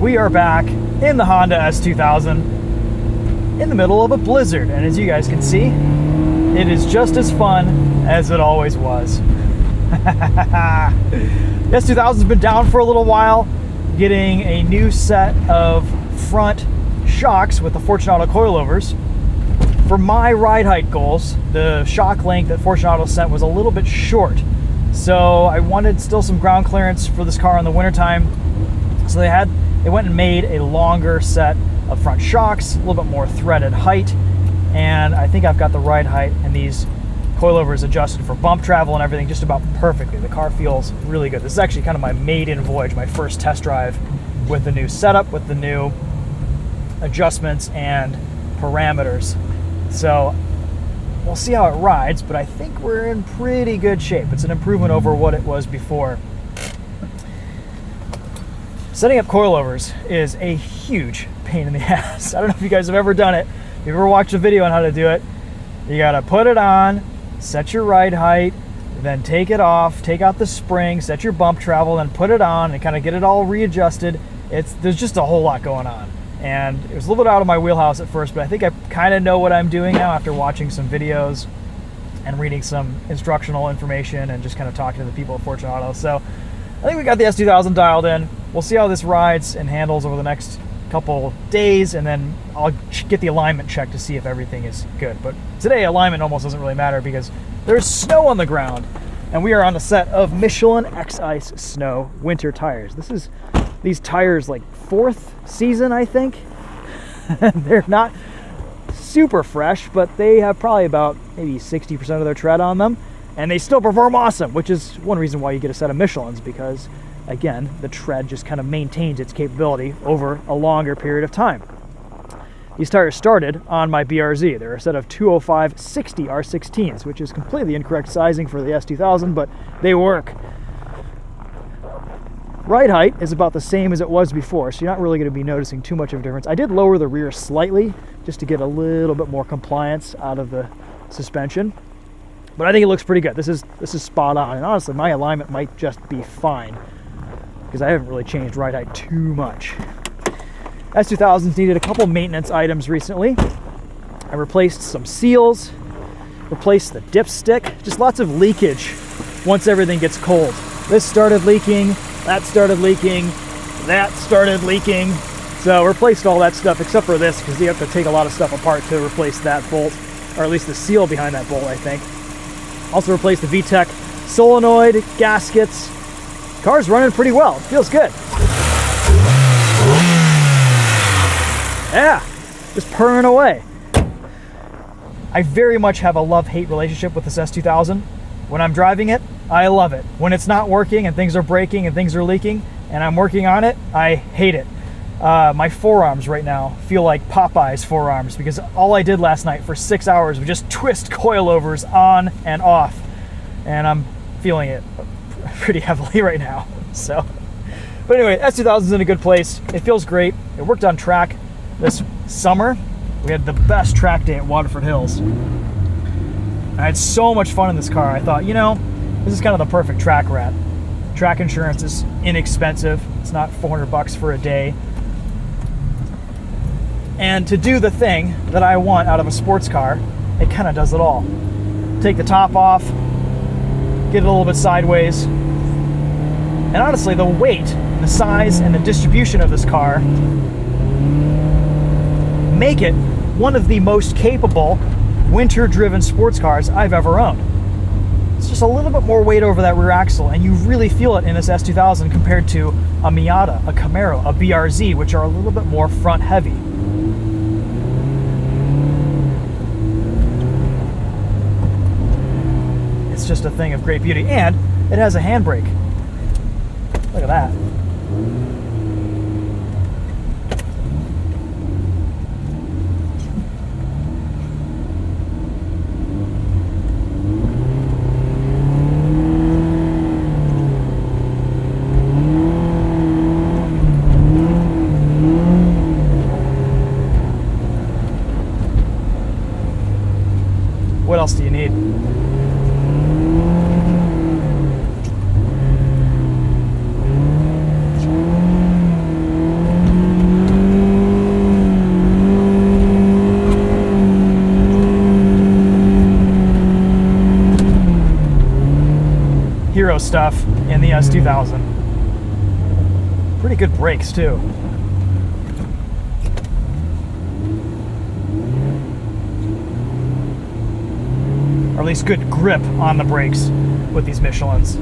we are back in the Honda S2000 in the middle of a blizzard, and as you guys can see, it is just as fun as it always was. The S2000's been down for a little while, getting a new set of front shocks with the Fortunato coilovers. For my ride height goals, the shock length that Fortunato sent was a little bit short, so I wanted still some ground clearance for this car in the wintertime. So they went and made a longer set of front shocks, a little bit more threaded height, and I think I've got the ride height and these coilovers adjusted for bump travel and everything just about perfectly. The car feels really good. This is actually kind of my maiden voyage, my first test drive with the new setup, with the new adjustments and parameters. So we'll see how it rides, but I think we're in pretty good shape. It's an improvement over what it was before. Setting up coilovers is a huge pain in the ass. I don't know if you guys have ever done it. If you've ever watched a video on how to do it, you gotta put it on, set your ride height, then take it off, take out the spring, set your bump travel, then put it on and kind of get it all readjusted. There's just a whole lot going on. And it was a little bit out of my wheelhouse at first, but I think I kind of know what I'm doing now after watching some videos and reading some instructional information and just kind of talking to the people at Fortunato. So I think we got the S2000 dialed in. We'll see how this rides and handles over the next couple days, and then I'll get the alignment check to see if everything is good. But today alignment almost doesn't really matter because there's snow on the ground, and we are on a set of Michelin X-Ice Snow winter tires. This is these tires like 4th season, I think. They're not super fresh, but they have probably about maybe 60% of their tread on them, and they still perform awesome, which is one reason why you get a set of Michelins, because again, the tread just kind of maintains its capability over a longer period of time. These tires started on my BRZ. They're a set of 205/60 R16s, which is completely incorrect sizing for the S2000, but they work. Ride height is about the same as it was before, so you're not really going to be noticing too much of a difference. I did lower the rear slightly just to get a little bit more compliance out of the suspension, but I think it looks pretty good. This is spot on, and honestly, my alignment might just be fine because I haven't really changed ride height too much. S2000's needed a couple maintenance items recently. I replaced some seals, replaced the dipstick, just lots of leakage once everything gets cold. This started leaking, that started leaking, that started leaking. So replaced all that stuff except for this, because you have to take a lot of stuff apart to replace that bolt, or at least the seal behind that bolt, I think. Also replaced the VTEC solenoid, gaskets. Car's running pretty well, it feels good. Yeah, just purring away. I very much have a love-hate relationship with this S2000. When I'm driving it, I love it. When it's not working and things are breaking and things are leaking and I'm working on it, I hate it. My forearms right now feel like Popeye's forearms because all I did last night for 6 hours was just twist coilovers on and off. And I'm feeling it pretty heavily right now. So, but anyway, S2000's in a good place. It feels great. It worked on track this summer. We had the best track day at Waterford Hills. I had so much fun in this car. I thought, you know, this is kind of the perfect track rat. Track insurance is inexpensive. It's not $400 for a day. And to do the thing that I want out of a sports car, it kind of does it all. Take the top off, get it a little bit sideways. And honestly, the weight, the size, and the distribution of this car make it one of the most capable winter-driven sports cars I've ever owned. It's just a little bit more weight over that rear axle, and you really feel it in this S2000 compared to a Miata, a Camaro, a BRZ, which are a little bit more front-heavy. It's just a thing of great beauty, and it has a handbrake. Look at that. What else do you need? hero stuff in the S2000. Pretty good brakes too. Or at least good grip on the brakes with these Michelins.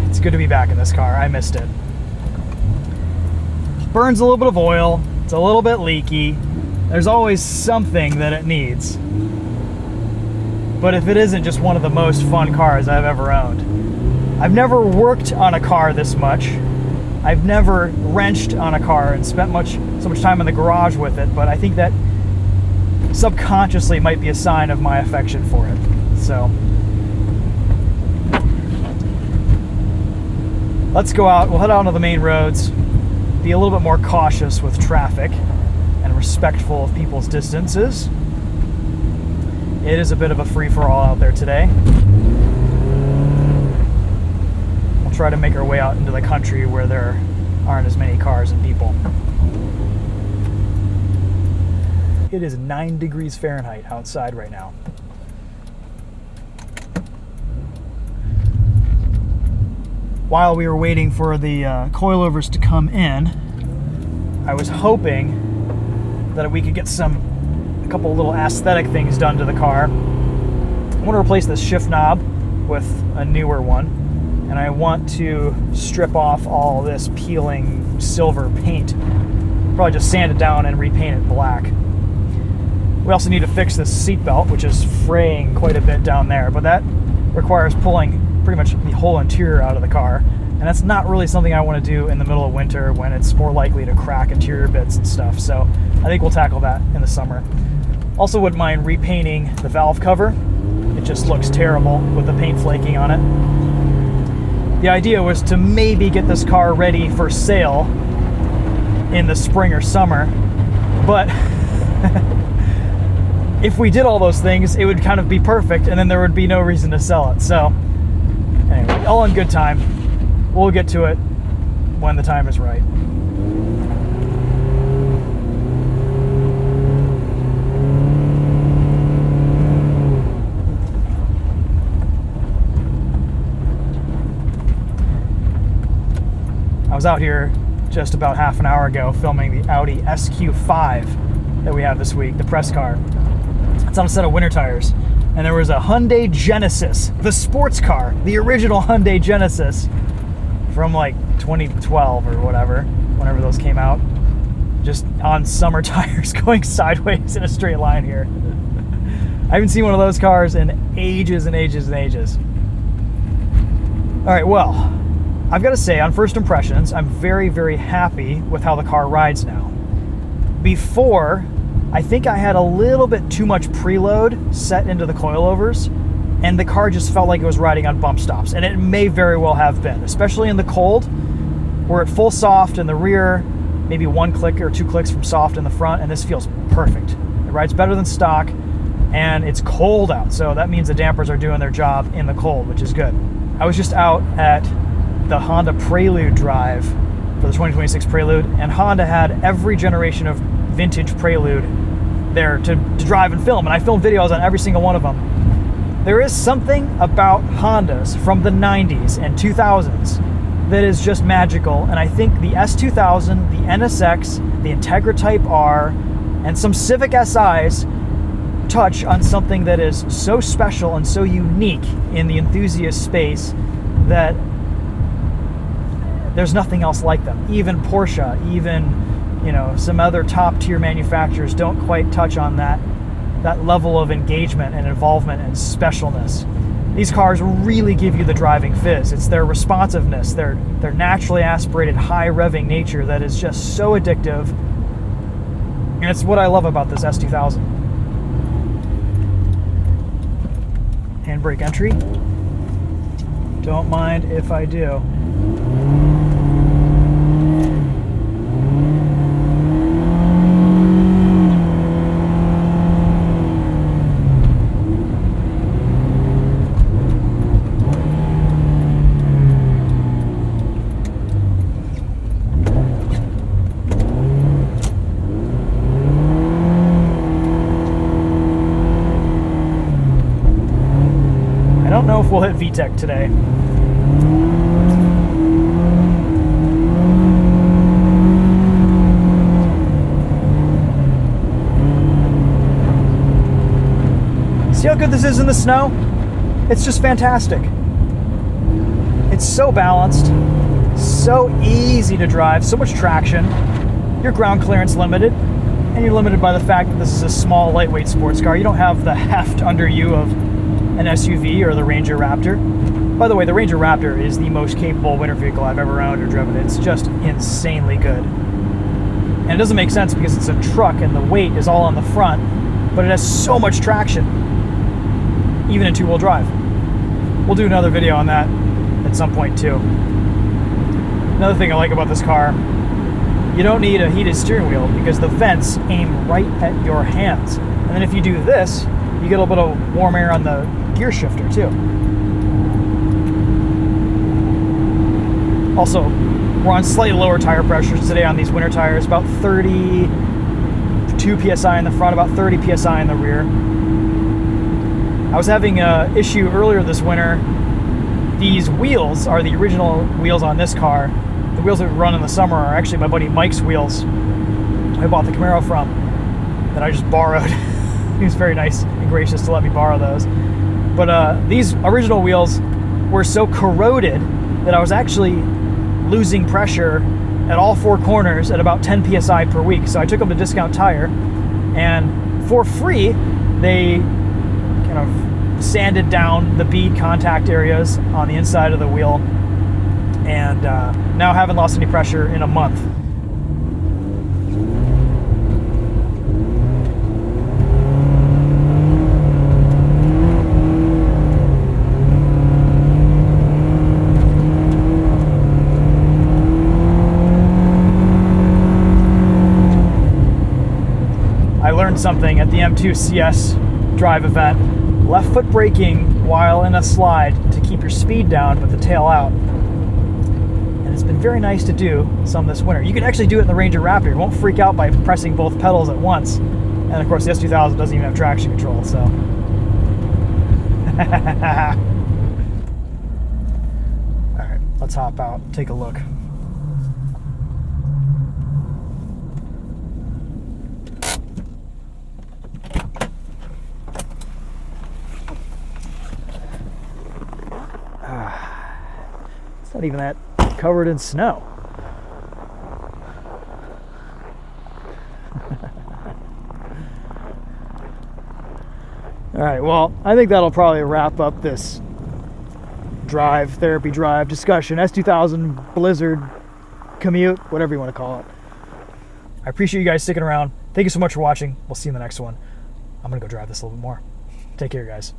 It's good to be back in this car. I missed it. Burns a little bit of oil. It's a little bit leaky. There's always something that it needs. But if it isn't just one of the most fun cars I've ever owned. I've never worked on a car this much. I've never wrenched on a car and spent so much time in the garage with it, but I think that subconsciously might be a sign of my affection for it. So let's go out. We'll head out onto the main roads, be a little bit more cautious with traffic and respectful of people's distances. It is a bit of a free-for-all out there today. We'll try to make our way out into the country where there aren't as many cars and people. It is 9 degrees Fahrenheit outside right now. While we were waiting for the coilovers to come in, I was hoping that we could get a couple little aesthetic things done to the car. I want to replace this shift knob with a newer one, and I want to strip off all this peeling silver paint. Probably just sand it down and repaint it black. We also need to fix this seat belt, which is fraying quite a bit down there, but that requires pulling pretty much the whole interior out of the car, and that's not really something I want to do in the middle of winter when it's more likely to crack interior bits and stuff. So I think we'll tackle that in the summer. Also wouldn't mind repainting the valve cover. It just looks terrible with the paint flaking on it. The idea was to maybe get this car ready for sale in the spring or summer, but if we did all those things, it would kind of be perfect, and then there would be no reason to sell it. So anyway, all in good time. We'll get to it when the time is right. I was out here just about half an hour ago filming the Audi SQ5 that we have this week, the press car. It's on a set of winter tires. And there was a Hyundai Genesis, the sports car, the original Hyundai Genesis from like 2012 or whatever, whenever those came out, just on summer tires going sideways in a straight line here. I haven't seen one of those cars in ages and ages and ages. All right, well, I've got to say, on first impressions, I'm very, very happy with how the car rides now. Before, I think I had a little bit too much preload set into the coilovers, and the car just felt like it was riding on bump stops, and it may very well have been, especially in the cold. We're at full soft in the rear, maybe 1 click or 2 clicks from soft in the front, and this feels perfect. It rides better than stock, and it's cold out, so that means the dampers are doing their job in the cold, which is good. I was just out at the Honda Prelude drive for the 2026 Prelude, and Honda had every generation of vintage Prelude there to drive and film, and I filmed videos on every single one of them. There is something about Hondas from the 90s and 2000s that is just magical, and I think the S2000, the NSX, the Integra Type R, and some Civic SIs touch on something that is so special and so unique in the enthusiast space that there's nothing else like them. Even Porsche, even some other top tier manufacturers don't quite touch on that level of engagement and involvement and specialness. These cars really give you the driving fizz. It's their responsiveness, their naturally aspirated high revving nature that is just so addictive, and it's what I love about this S2000. Handbrake entry. Don't mind if I do. we'll hit VTEC today. See how good this is in the snow? It's just fantastic. It's so balanced, so easy to drive, so much traction. Your ground clearance limited, and you're limited by the fact that this is a small, lightweight sports car. You don't have the heft under you of an SUV or the Ranger Raptor. By the way, the Ranger Raptor is the most capable winter vehicle I've ever owned or driven. It's just insanely good. And it doesn't make sense because it's a truck and the weight is all on the front, but it has so much traction, even in two-wheel drive. We'll do another video on that at some point too. Another thing I like about this car, you don't need a heated steering wheel because the vents aim right at your hands. And then if you do this, you get a little bit of warm air on the gear shifter too. Also, we're on slightly lower tire pressures today on these winter tires, about 32 PSI in the front, about 30 PSI in the rear. I was having an issue earlier this winter. These wheels are the original wheels on this car. The wheels that we run in the summer are actually my buddy Mike's wheels I bought the Camaro from, that I just borrowed. He was very nice and gracious to let me borrow those. But these original wheels were so corroded that I was actually losing pressure at all four corners at about 10 PSI per week. So I took them to Discount Tire, and for free, they kind of sanded down the bead contact areas on the inside of the wheel, and now I haven't lost any pressure in a month. I learned something at the M2 CS drive event. Left foot braking while in a slide to keep your speed down with the tail out. And it's been very nice to do some this winter. You can actually do it in the Ranger Raptor. You won't freak out by pressing both pedals at once. And of course the S2000 doesn't even have traction control, so. Alright, let's hop out, take a look. It's not even that covered in snow. All right, well, I think that'll probably wrap up this therapy drive discussion, S2000 Blizzard commute, whatever you want to call it. I appreciate you guys sticking around. Thank you so much for watching. We'll see you in the next one. I'm gonna go drive this a little bit more. Take care, guys.